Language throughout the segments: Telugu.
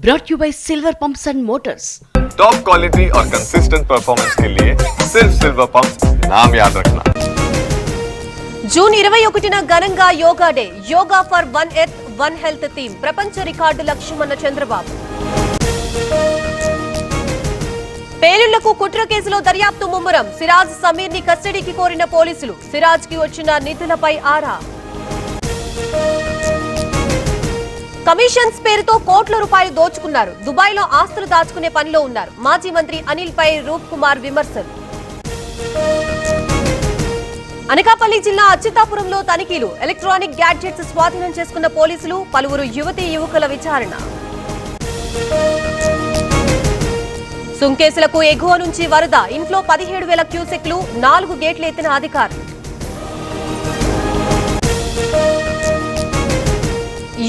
brought you by Silver Pumps and Motors. Top quality और कंसिस्टेंट परफॉर्मेंस के लिए सिर्फ सिल्वर पंप्स नाम याद रखना। జూన్ 21న ఘనంగా yoga day. Yoga for one earth one health theme. ప్రపంచ రికార్డు లక్ష్యమన్న చంద్రబాబు. పేలుళ్లకు కుట్ర కేసులో దర్యాప్తు ముమ్మరం. సిరాజ్ సమీర్ ని కస్టడీకి కోరిన పోలీసులు. సిరాజ్ కి వచ్చిన నిధులపై ఆరా. కమిషన్స్ పేరుతో కోట్ల రూపాయలు దోచుకున్నారు. దుబాయ్ లో ఆస్తులు దాచుకునే పనిలో ఉన్నారు. మాజీ మంత్రి అనిల్ పై రూప్ కుమార్ విమర్శలు. అనకాపల్లి జిల్లా అచ్యుతాపురంలో తనిఖీలు. ఎలక్ట్రానిక్ గ్యాడ్జెట్స్ స్వాధీనం చేసుకున్న పోలీసులు. పలువురు యువతీ యువకుల విచారణ. సుంకేసులకు ఎగువ నుంచి వరద. ఇంట్లో 17,000 క్యూసెక్లు. 4 గేట్లు ఎత్తిన అధికారులు.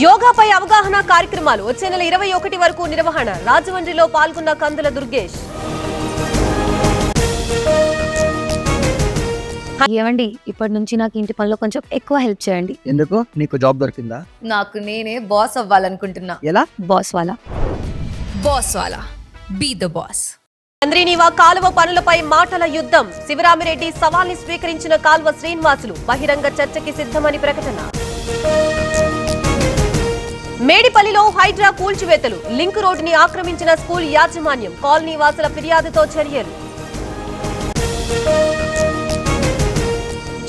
యోగాపై అవగాహన కార్యక్రమాలు వచ్చే నెల 21 వరకు నిర్వహణ. రాజమండ్రిలో పాల్గొన్న కందుల దుర్గేష్. ఏమండి, ఇప్పటి నుంచి నాకు ఇంటి పనిలో కొంచెం ఎక్కువ హెల్ప్ చేయండి. ఎందుకు? నీకు జాబ్ దొరికిందా? నాకు నేనే బాస్ అవ్వాలనుకుంటున్నా. ఎలా? బాస్ వాలా బీ ద బాస్. చంద్రీనివా కాలువ పనులపై మాటల యుద్ధం. శివరామిరెడ్డి సవాల్ని స్వీకరించిన కాల్వ శ్రీనివాసులు. బహిరంగ చర్చకి సిద్ధమని ప్రకటన. మేడిపల్లిలో హైడ్రా కూల్చివేతలు. లింక్ రోడ్డుని ఆక్రమించిన స్కూల్ యాజమాన్యం. కాలనీ వాసుల ఫిర్యాదుతో చర్యలు.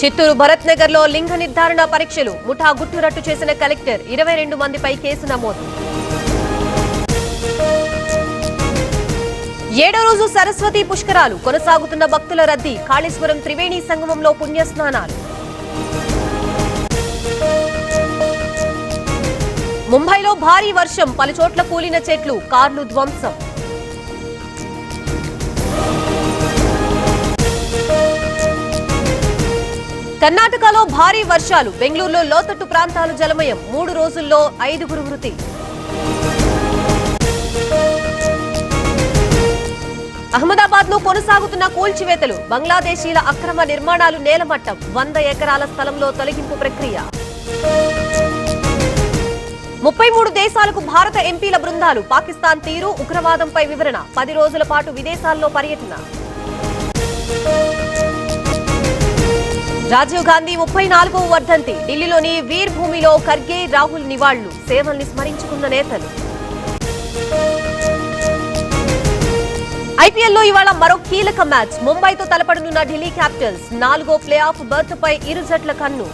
చిత్తూరు భరత్ నగర్ లో లింగ నిర్ధారణ పరీక్షలు. ముఠా గుట్టురట్టు చేసిన కలెక్టర్. 22 మందిపై కేసు నమోదు. 7వ రోజు సరస్వతి పుష్కరాలు. కొనసాగుతున్న భక్తుల రద్దీ. కాళేశ్వరం త్రివేణి సంగమంలో పుణ్యస్నానాలు. ముంబైలో భారీ వర్షం. పలుచోట్ల కూలిన చెట్లు. కార్లు ధ్వంసం. కర్ణాటకలో భారీ వర్షాలు. బెంగళూరులో లోతట్టు ప్రాంతాలు జలమయం. 3 రోజుల్లో 5గురు మృతి. అహ్మదాబాద్ లో కొనసాగుతున్న కూల్చివేతలు. బంగ్లాదేశీల అక్రమ నిర్మాణాలు నేలమట్టం. 100 ఎకరాల స్థలంలో తొలగింపు ప్రక్రియ. 33 దేశాలకు భారత ఎంపీల బృందాలు. పాకిస్తాన్ తీరు, ఉగ్రవాదంపై వివరణ. 10 రోజుల పాటు విదేశాల్లో పర్యటన. రాజీవ్ గాంధీ 34వ వర్ధంతి. ఢిల్లీలోని వీర్ భూమిలో ఖర్గే, రాహుల్ నివాళులు. సేవల్ని స్మరించుకున్న నేతలు. ఐపీఎల్లో ఇవాళ మరో కీలక మ్యాచ్. ముంబైతో తలపడనున్న ఢిల్లీ క్యాపిటల్స్. 4వ ప్లే ఆఫ్ బర్త్ పై ఇరు జట్ల కన్ను.